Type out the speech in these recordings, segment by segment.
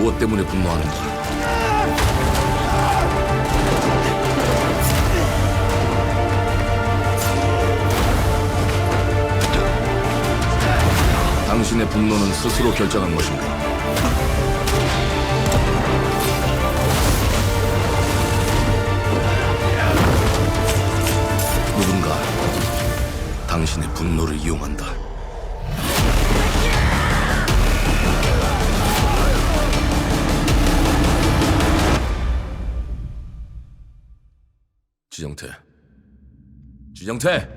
무엇 때문에 분노하는가? 당신의 분노는 스스로 결정한 것인가? 누군가 당신의 분노를 이용한다. 지정태!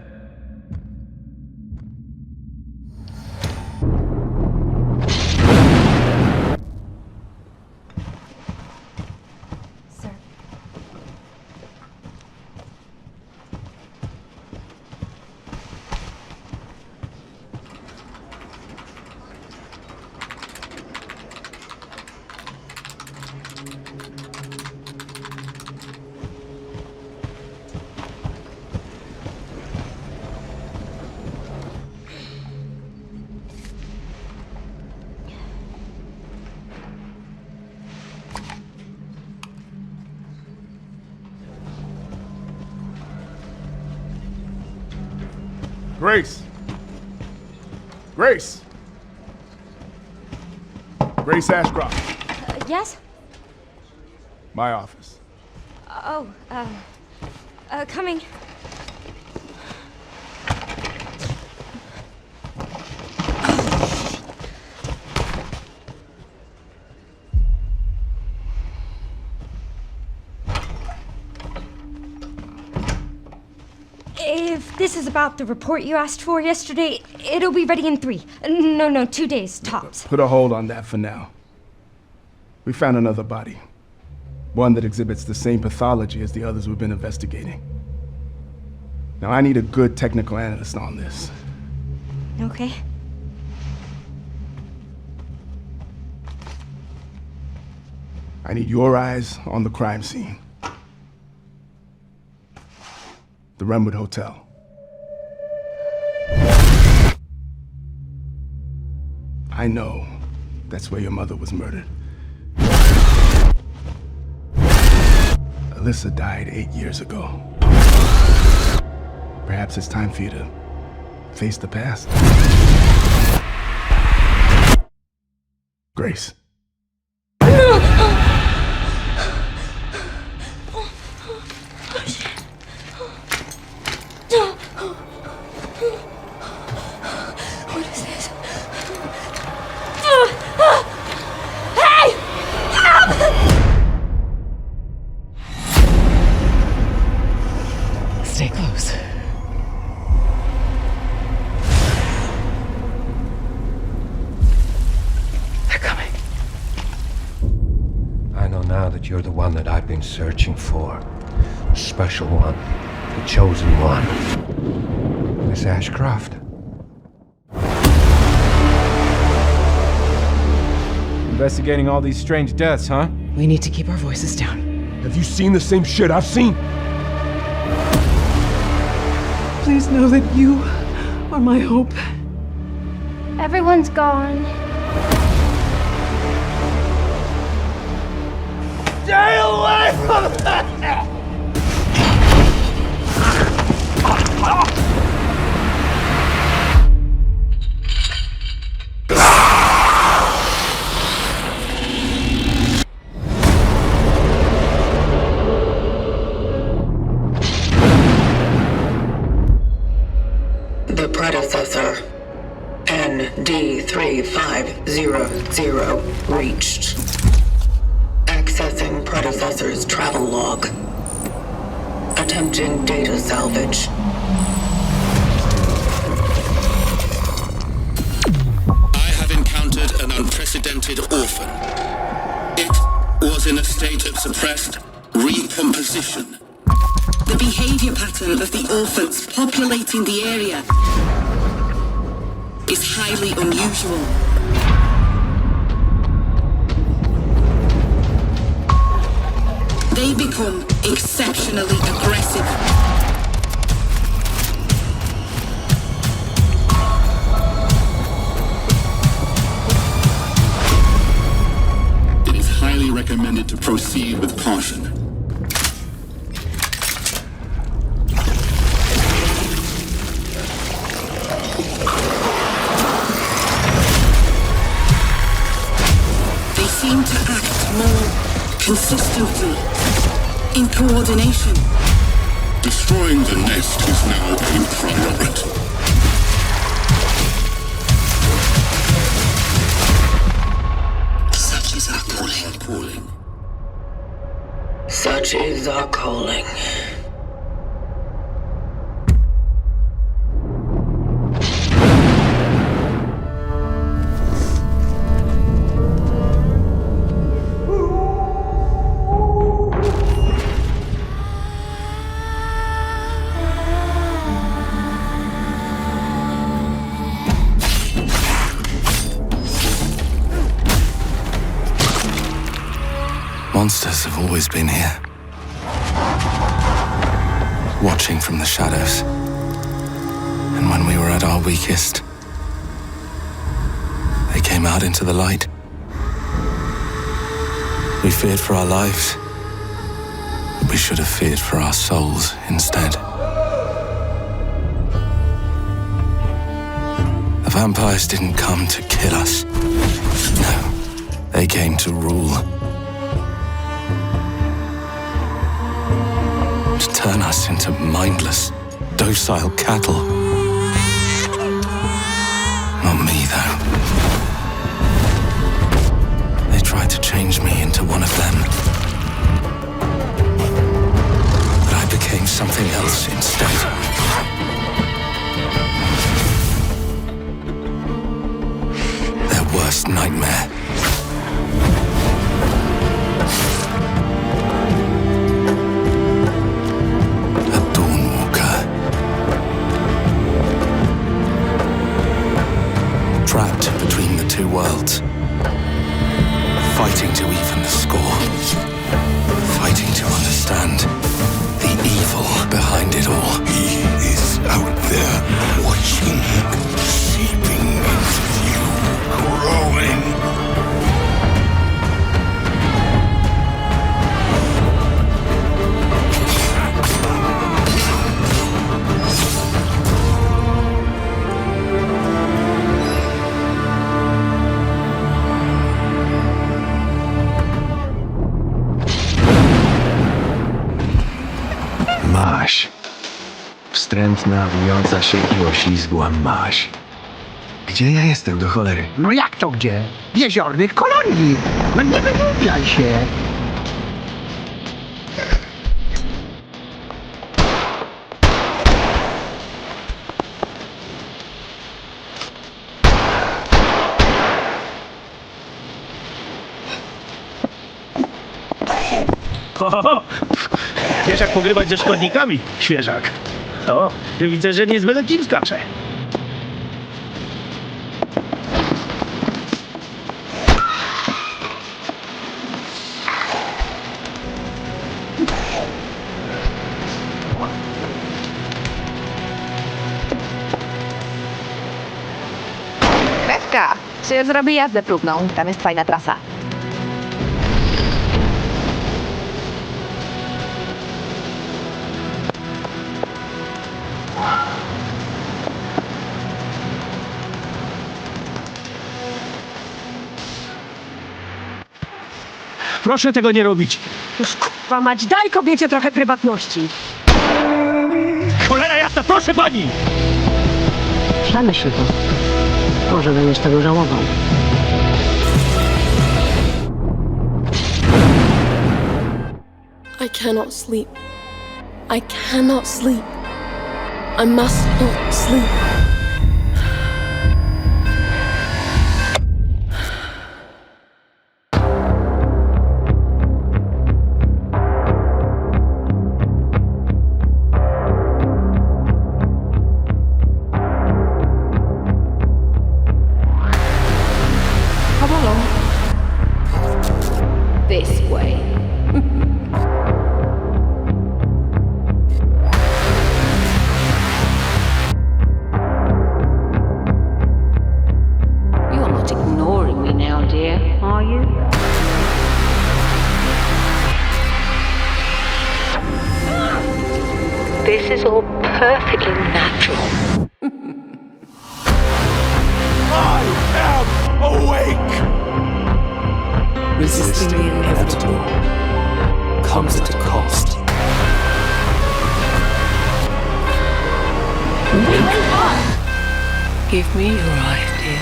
Grace! Grace! Grace Ashcroft. Yes? My office. Oh, coming. If this is about the report you asked for yesterday, it'll be ready in 3. No, 2 days, tops. Put a hold on that for now. We found another body. One that exhibits the same pathology as the others we've been investigating. Now I need a good technical analyst on this. Okay. I need your eyes on the crime scene. The Renwood Hotel. I know that's where your mother was murdered. Alyssa died 8 years ago. Perhaps it's time for you to face the past. Grace. What is this? Hey! Help! Stay close. They're coming. I know now that you're the one that I've been searching for. The special one. The chosen one. Miss Ashcroft. Investigating all these strange deaths, huh? We need to keep our voices down. Have you seen the same shit I've seen? Please know that you are my hope. Everyone's gone. Stay away from that! The predecessor, ND3500, reached. Accessing predecessor's travel log. Attempting data salvage. I have encountered an unprecedented orphan. It was in a state of suppressed recomposition. The behavior pattern of the orphans populating the area is highly unusual. They become exceptionally aggressive. Bandit to proceed with caution. They seem to act more consistently, in coordination. Destroying the nest is now a priority. Such is our calling. Such is our calling. Monsters have always been here, watching from the shadows. And when we were at our weakest, they came out into the light. We feared for our lives, but we should have feared for our souls instead. The vampires didn't come to kill us. No, they came to rule. To turn us into mindless, docile cattle. Not me, though. They tried to change me into one of them. But I became something else instead. Their worst nightmare. Trapped between the two worlds, fighting to even the score, fighting to understand the evil behind it all. He is out there watching, seeping into you, growing. Maś. Wstrętna, wijąca się i oślizgła maś. Gdzie ja jestem do cholery? No jak to gdzie? W jeziornych kolonii. No nie wygłupiaj się. Wiesz jak pogrywać ze szkodnikami, świeżak. O, widzę, że nie zbyt ci skacze. Kreska, czy zrobię jazdę próbną? Tam jest fajna trasa. Proszę tego nie robić. Już kurwa mać, daj kobiecie trochę prywatności. Cholera jasna, proszę pani! Przemyśl to. Może będziesz tego żałował. I cannot sleep. I cannot sleep. I must not sleep. This way. the inevitable comes at a cost. Give me your idea.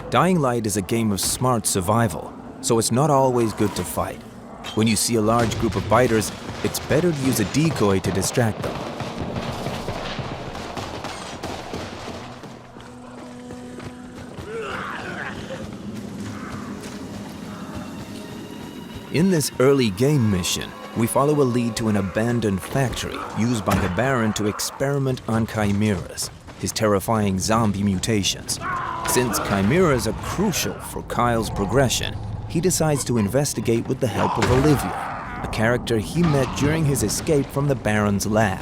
Dying Light is a game of smart survival, so it's not always good to fight. When you see a large group of biters, it's better to use a decoy to distract them. In this early game mission, we follow a lead to an abandoned factory used by the Baron to experiment on chimeras, his terrifying zombie mutations. Since chimeras are crucial for Kyle's progression, he decides to investigate with the help of Olivia, a character he met during his escape from the Baron's lab.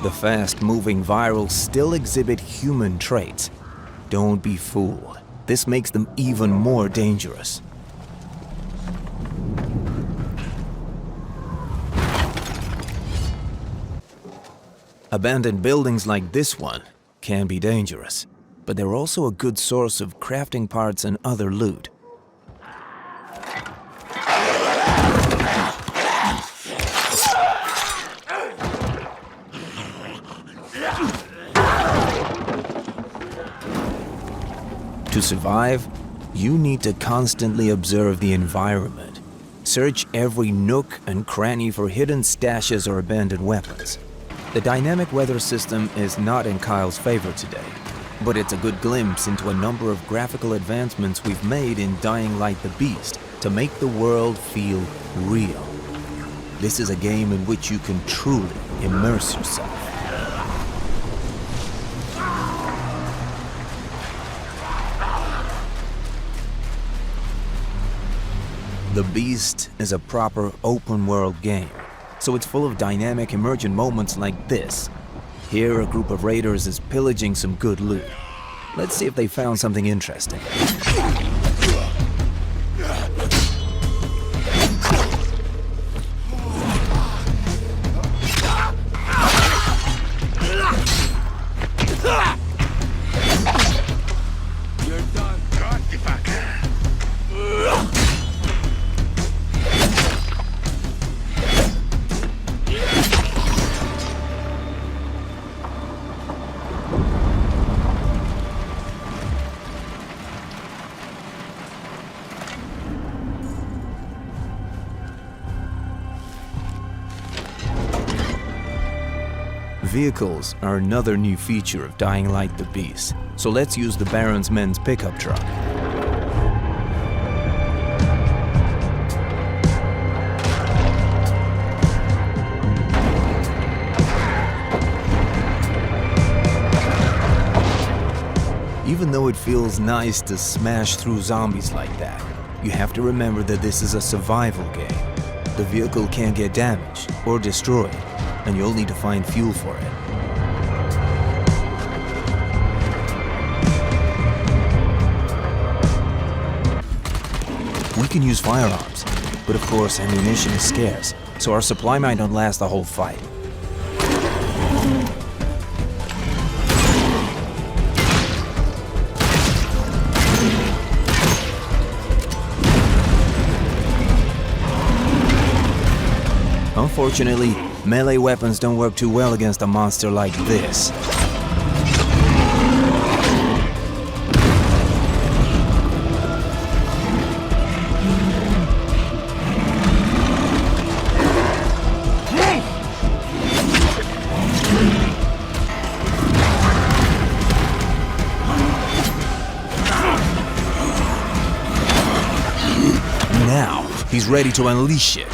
The fast-moving virals still exhibit human traits. Don't be fooled. This makes them even more dangerous. Abandoned buildings like this one can be dangerous, but they're also a good source of crafting parts and other loot. To survive, you need to constantly observe the environment. Search every nook and cranny for hidden stashes or abandoned weapons. The dynamic weather system is not in Kyle's favor today, but it's a good glimpse into a number of graphical advancements we've made in Dying Light the Beast to make the world feel real. This is a game in which you can truly immerse yourself. The Beast is a proper open-world game, so it's full of dynamic emergent moments like this. Here, a group of raiders is pillaging some good loot. Let's see if they found something interesting. Vehicles are another new feature of Dying Light the Beast, so let's use the Baron's men's pickup truck. Even though it feels nice to smash through zombies like that, you have to remember that this is a survival game. The vehicle can't get damaged or destroyed, and you'll need to find fuel for it. We can use firearms, but of course ammunition is scarce, so our supply might not last the whole fight. Unfortunately, melee weapons don't work too well against a monster like this. Now, he's ready to unleash it.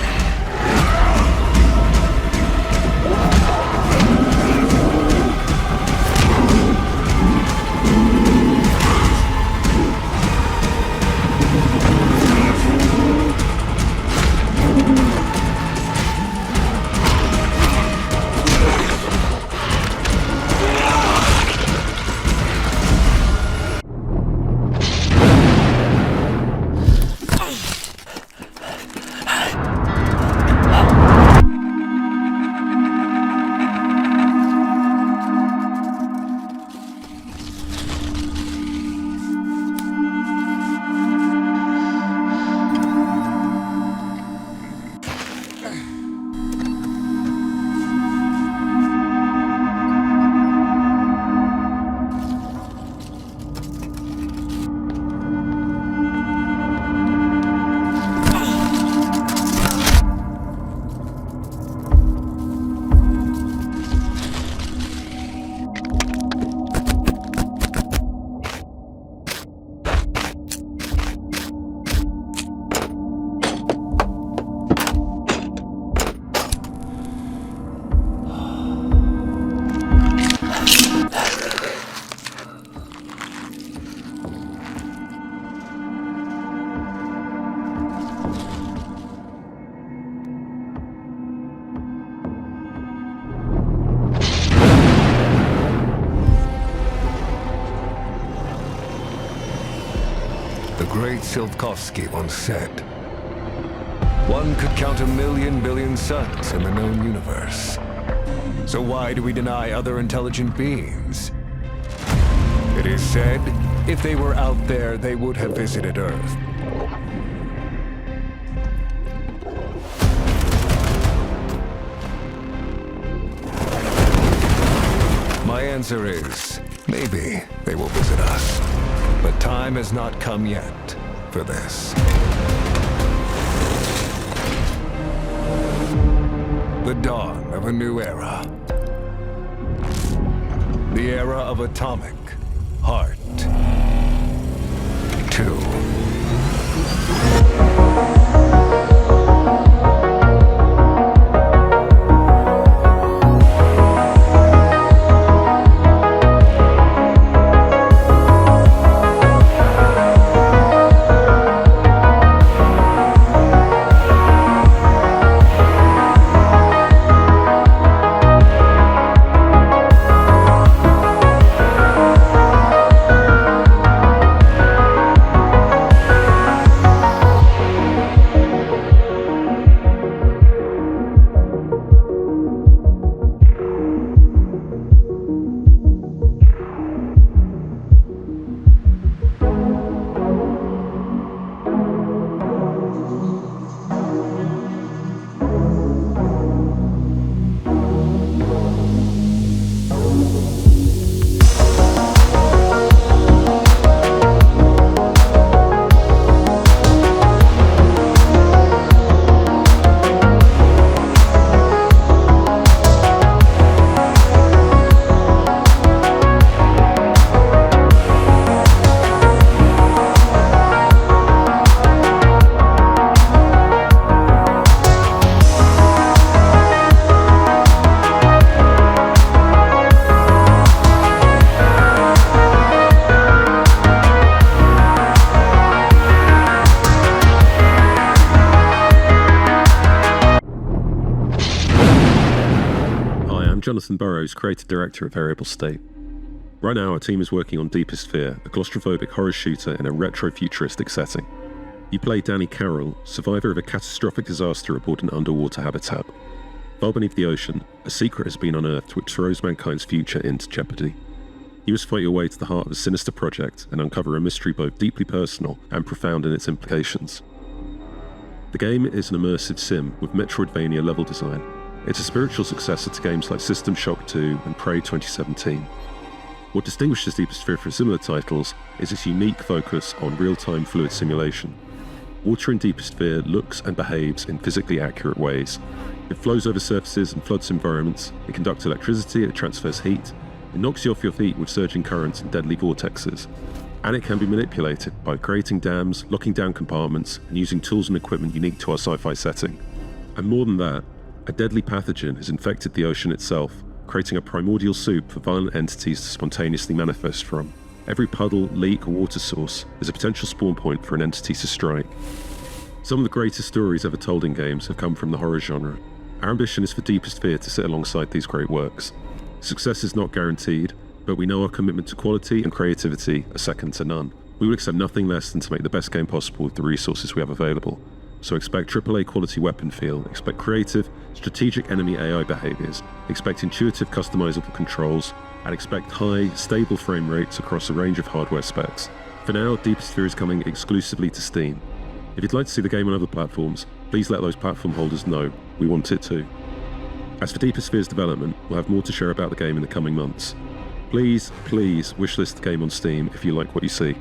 great Silkovsky once said, one could count 1,000,000 billion suns in the known universe. So why do we deny other intelligent beings? It is said, if they were out there, they would have visited Earth. My answer is, maybe they will visit us. But time has not come yet for this. The dawn of a new era. The era of atomic heart. 2. Jonathan Burrows, creative director of Variable State. Right now, our team is working on Deepest Fear, a claustrophobic horror shooter in a retro-futuristic setting. You play Danny Carroll, survivor of a catastrophic disaster aboard an underwater habitat. Far beneath the ocean, a secret has been unearthed which throws mankind's future into jeopardy. You must fight your way to the heart of a sinister project and uncover a mystery both deeply personal and profound in its implications. The game is an immersive sim with Metroidvania level design. It's a spiritual successor to games like System Shock 2 and Prey 2017. What distinguishes Deepest Fear from similar titles is its unique focus on real-time fluid simulation. Water in Deepest Fear looks and behaves in physically accurate ways. It flows over surfaces and floods environments, it conducts electricity, it transfers heat, it knocks you off your feet with surging currents and deadly vortexes. And it can be manipulated by creating dams, locking down compartments, and using tools and equipment unique to our sci-fi setting. And more than that, a deadly pathogen has infected the ocean itself, creating a primordial soup for violent entities to spontaneously manifest from. Every puddle, leak, or water source is a potential spawn point for an entity to strike. Some of the greatest stories ever told in games have come from the horror genre. Our ambition is for Deepest Fear to sit alongside these great works. Success is not guaranteed, but we know our commitment to quality and creativity are second to none. We would accept nothing less than to make the best game possible with the resources we have available. So expect AAA quality weapon feel, expect creative, strategic enemy AI behaviors, expect intuitive customizable controls, and expect high, stable frame rates across a range of hardware specs. For now, Deepest Fear is coming exclusively to Steam. If you'd like to see the game on other platforms, please let those platform holders know. We want it too. As for Deepest Fear's development, we'll have more to share about the game in the coming months. Please wishlist the game on Steam if you like what you see.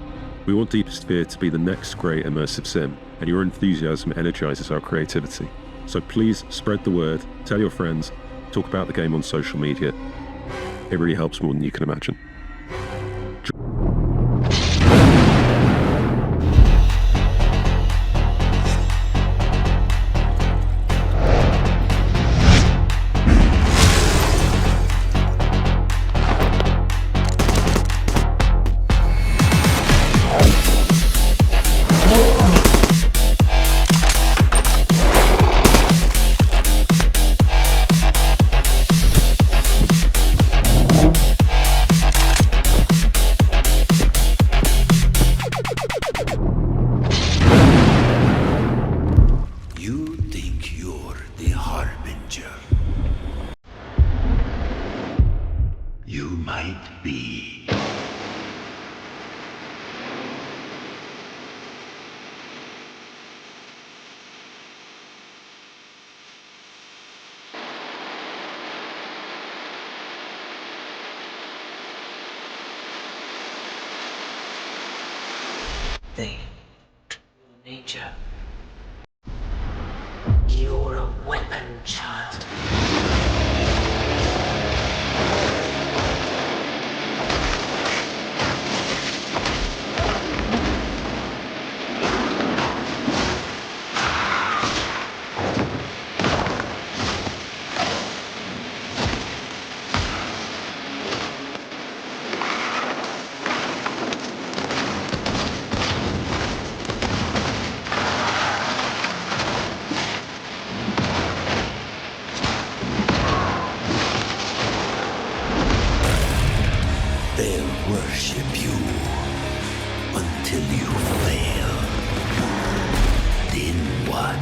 We want Deepest Fear to be the next great immersive sim, and your enthusiasm energizes our creativity. So please spread the word, tell your friends, talk about the game on social media. It really helps more than you can imagine. might be. They nature. You're a weapon, child. They'll worship you until you fail. Then what?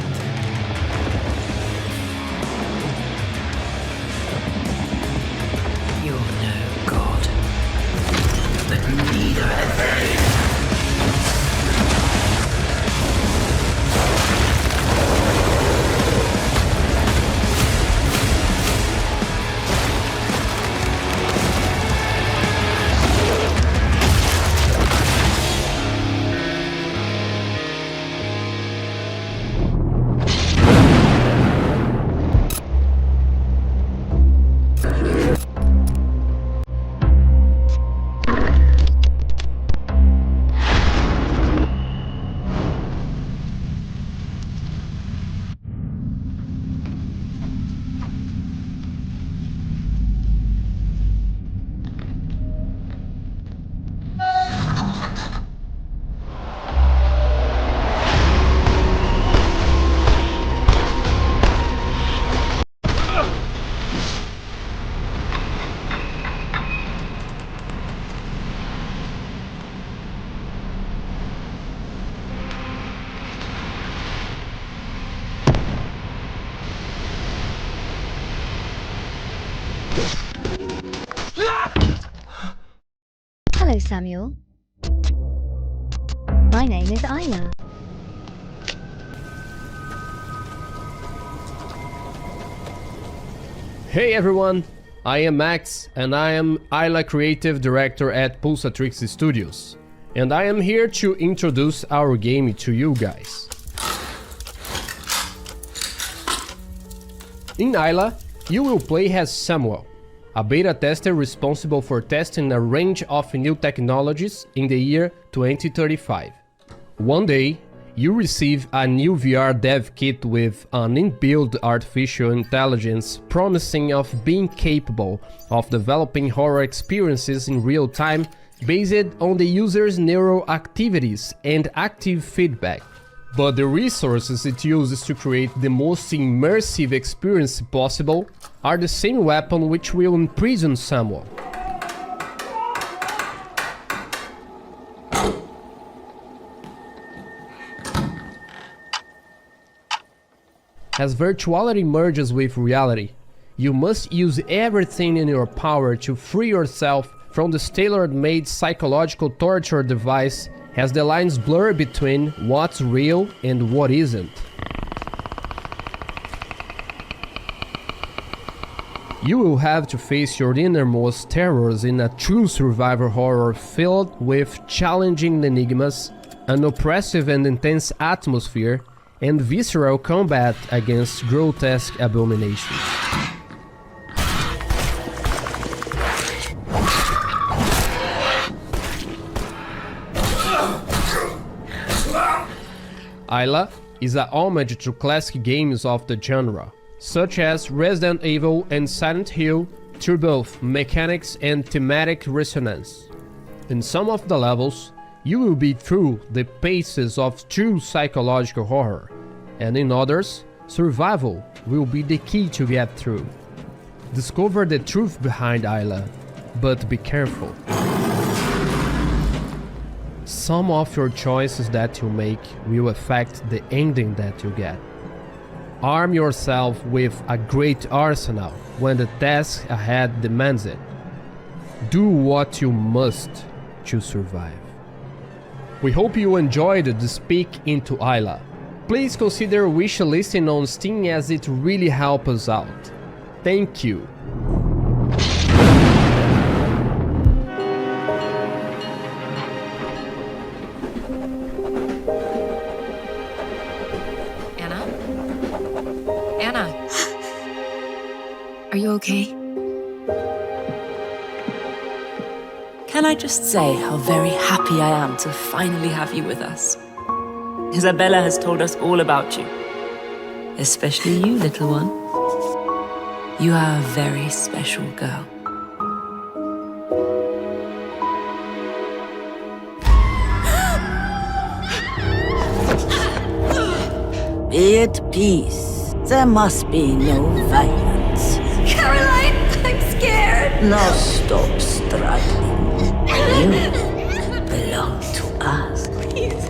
You're no god, but neither have they. Hello, Samuel. My name is A.I.L.A. Hey everyone, I am Max and I am A.I.L.A Creative Director at Pulsatrix Studios. And I am here to introduce our game to you guys. In A.I.L.A, you will play as Samuel, a beta tester responsible for testing a range of new technologies in the year 2035. One day, you receive a new VR dev kit with an inbuilt artificial intelligence promising of being capable of developing horror experiences in real time based on the user's neural activities and active feedback. But the resources it uses to create the most immersive experience possible are the same weapon which will imprison Samuel. As virtuality merges with reality, you must use everything in your power to free yourself from this tailor-made psychological torture device as the lines blur between what's real and what isn't. You will have to face your innermost terrors in a true survivor horror filled with challenging enigmas, an oppressive and intense atmosphere, and visceral combat against grotesque abominations. A.I.L.A is a homage to classic games of the genre, such as Resident Evil and Silent Hill, through both mechanics and thematic resonance. In some of the levels, you will be through the paces of true psychological horror, and in others, survival will be the key to get through. Discover the truth behind A.I.L.A, but be careful. Some of your choices that you make will affect the ending that you get. Arm yourself with a great arsenal when the task ahead demands it. Do what you must to survive. We hope you enjoyed the Speak into A.I.L.A. Please consider wish listing on Steam as it really helps us out. Thank you. Anna? Are you okay? Can I just say how very happy I am to finally have you with us? Isabella has told us all about you. Especially you, little one. You are a very special girl. Be at peace. There must be no violence. Caroline, I'm scared. Now stop struggling. You belong to us. Please.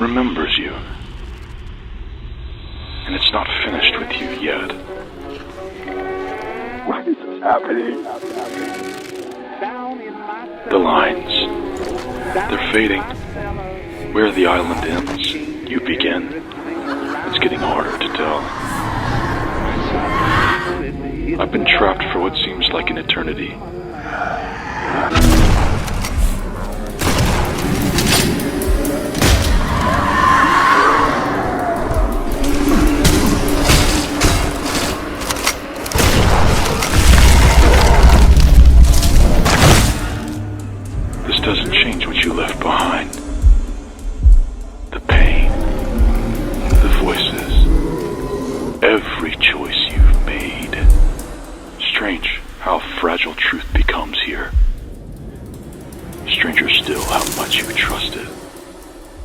remembers you. And it's not finished with you yet. What is happening? The lines. They're fading. Where the island ends, you begin. It's getting harder to tell. I've been trapped for what seems like an eternity. This doesn't change what you left behind. The pain, the voices, every choice you've made. Strange how fragile truth becomes here. Stranger still how much you trusted.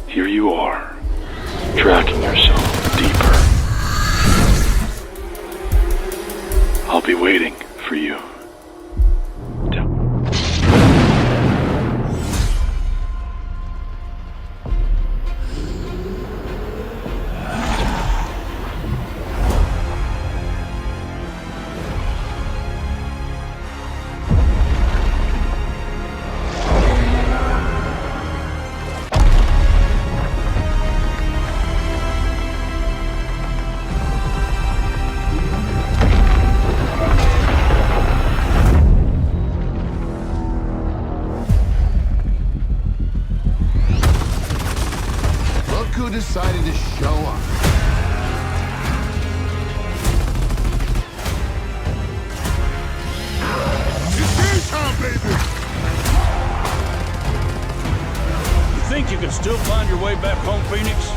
Here you are, dragging yourself deeper. I'll be waiting for you. Decided to show up. It's game time, baby! You think you can still find your way back home, Phoenix?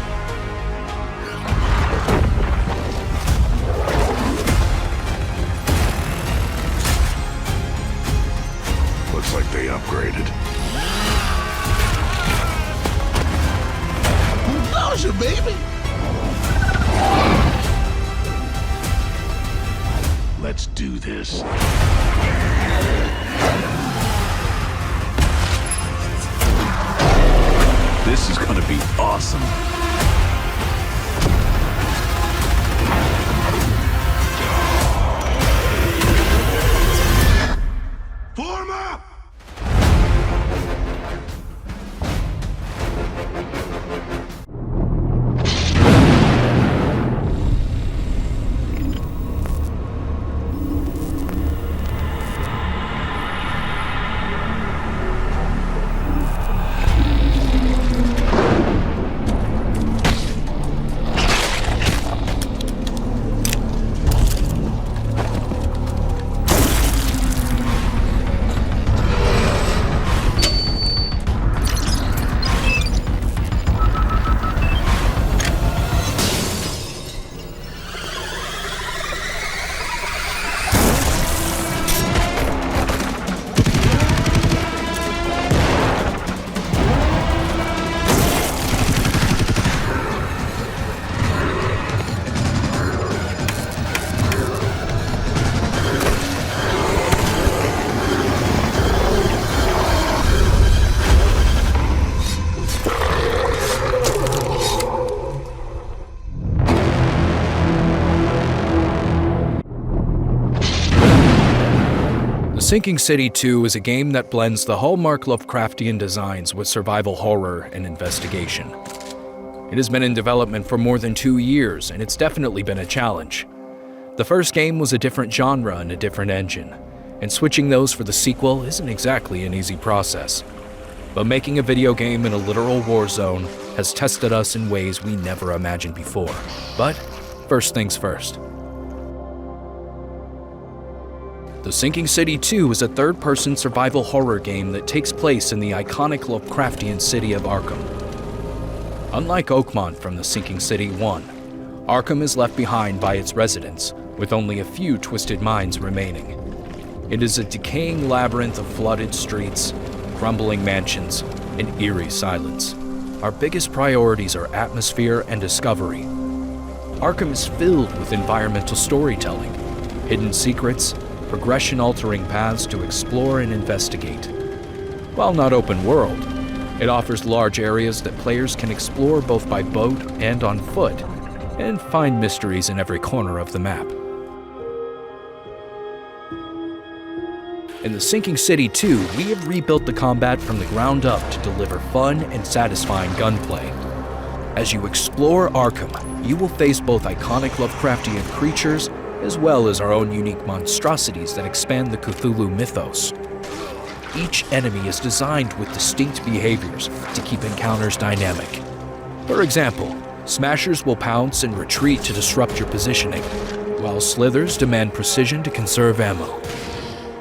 Looks like they upgraded. Nausea, baby! Let's do this. This is gonna be awesome. Form up! Sinking City 2 is a game that blends the hallmark Lovecraftian designs with survival horror and investigation. It has been in development for more than 2 years, and it's definitely been a challenge. The first game was a different genre and a different engine, and switching those for the sequel isn't exactly an easy process. But making a video game in a literal war zone has tested us in ways we never imagined before. But first things first. The Sinking City 2 is a third-person survival horror game that takes place in the iconic Lovecraftian city of Arkham. Unlike Oakmont from the Sinking City 1, Arkham is left behind by its residents, with only a few twisted minds remaining. It is a decaying labyrinth of flooded streets, crumbling mansions, and eerie silence. Our biggest priorities are atmosphere and discovery. Arkham is filled with environmental storytelling, hidden secrets, progression-altering paths to explore and investigate. While not open world, it offers large areas that players can explore both by boat and on foot, and find mysteries in every corner of the map. In the Sinking City 2, we have rebuilt the combat from the ground up to deliver fun and satisfying gunplay. As you explore Arkham, you will face both iconic Lovecraftian creatures as well as our own unique monstrosities that expand the Cthulhu mythos. Each enemy is designed with distinct behaviors to keep encounters dynamic. For example, Smashers will pounce and retreat to disrupt your positioning, while Slithers demand precision to conserve ammo.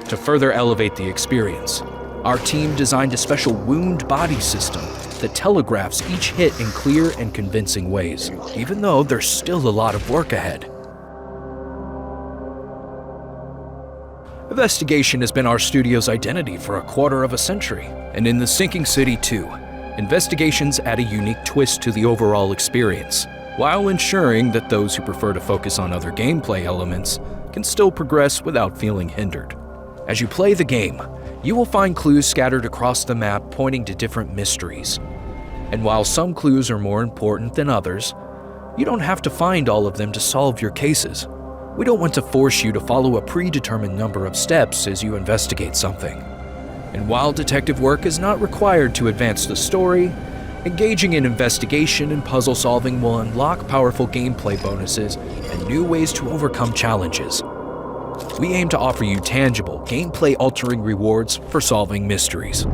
To further elevate the experience, our team designed a special wound body system that telegraphs each hit in clear and convincing ways, even though there's still a lot of work ahead. Investigation has been our studio's identity for a quarter of a century, and in the Sinking City 2, investigations add a unique twist to the overall experience, while ensuring that those who prefer to focus on other gameplay elements can still progress without feeling hindered. As you play the game, you will find clues scattered across the map pointing to different mysteries. And while some clues are more important than others, you don't have to find all of them to solve your cases. We don't want to force you to follow a predetermined number of steps as you investigate something. And while detective work is not required to advance the story, engaging in investigation and puzzle solving will unlock powerful gameplay bonuses and new ways to overcome challenges. We aim to offer you tangible, gameplay-altering rewards for solving mysteries.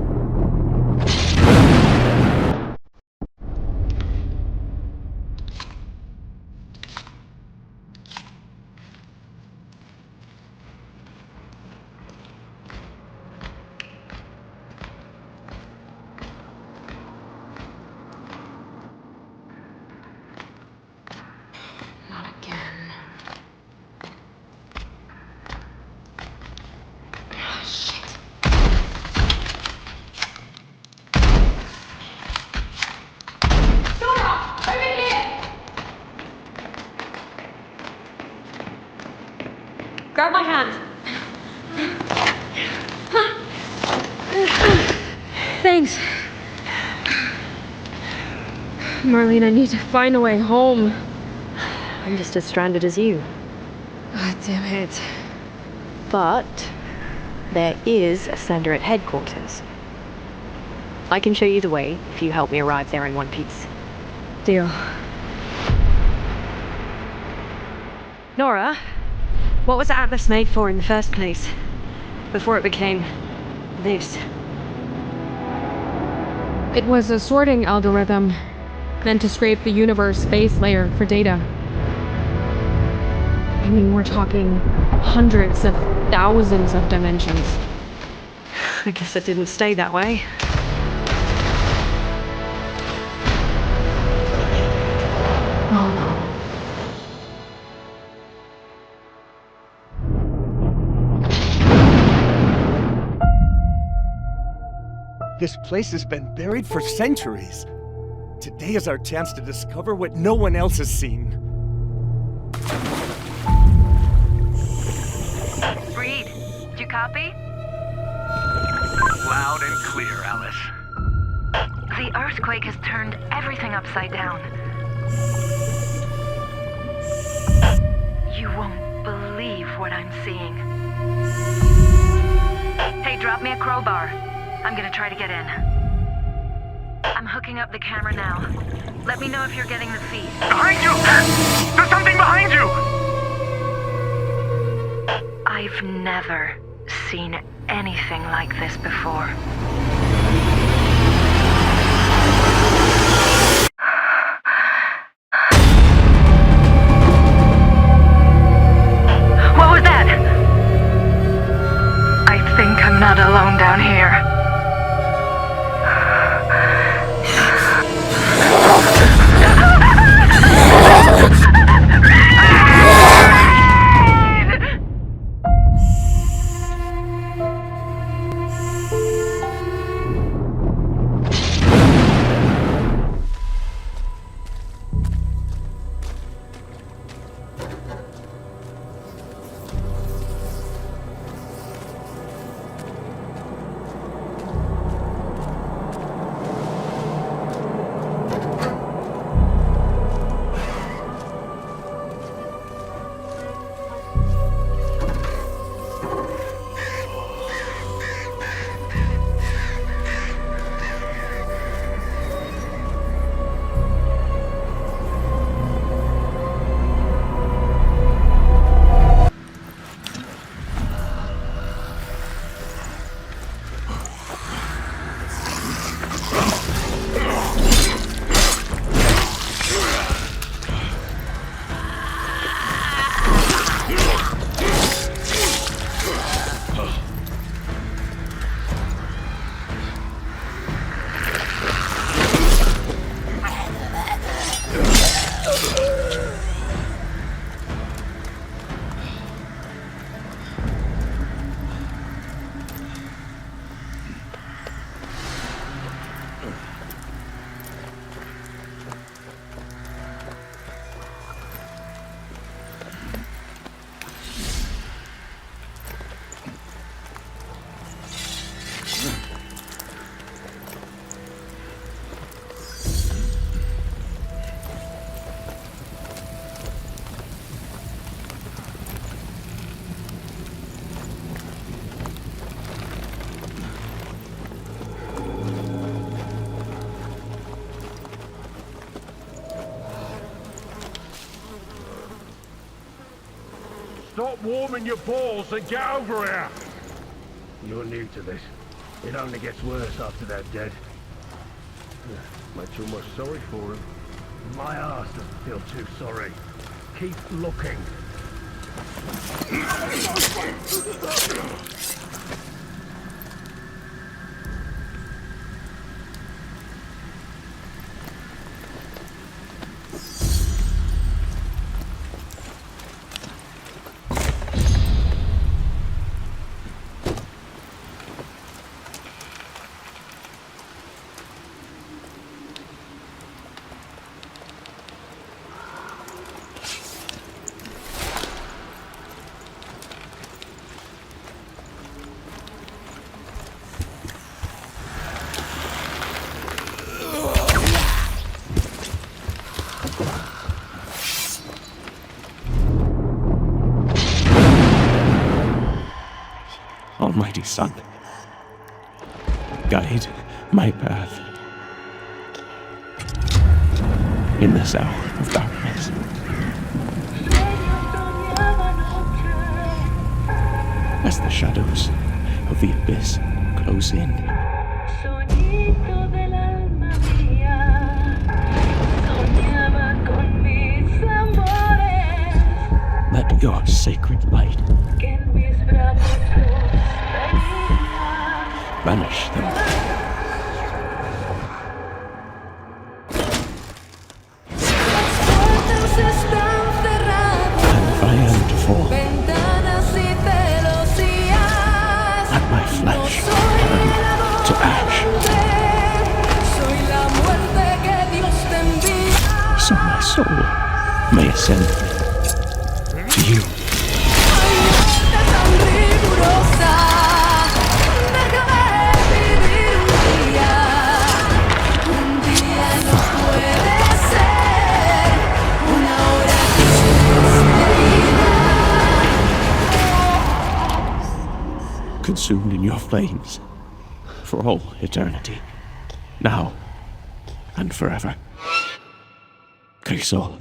Grab my hand. Thanks. Marlene, I need to find a way home. I'm just as stranded as you. God damn it. But there is a sender at headquarters. I can show you the way if you help me arrive there in one piece. Deal. Nora, what was Atlas made for in the first place? Before it became this? It was a sorting algorithm meant to scrape the universe base layer for data. I mean, we're talking hundreds of thousands of dimensions. I guess it didn't stay that way. Oh no. This place has been buried for centuries. Today is our chance to discover what no one else has seen. Reed, do you copy? Loud and clear, Alice. The earthquake has turned everything upside down. You won't believe what I'm seeing. Hey, drop me a crowbar. I'm gonna try to get in. I'm hooking up the camera now. Let me know if you're getting the feed. Behind you! There's something behind you! I've never seen anything like this before. What was that? I think I'm not alone down here. Stop warming your balls and get over here! You're new to this. It only gets worse after they're dead. Makes you almost sorry for them. My ass doesn't feel too sorry. Keep looking. Almighty Sun, guide my path in this hour of darkness. As the shadows of the abyss close in, let your sacred light banish them. And if I am to fall, let my flesh turn to ash, so my soul may ascend to you. consumed in your flames. For all eternity. Now and forever. Crisol.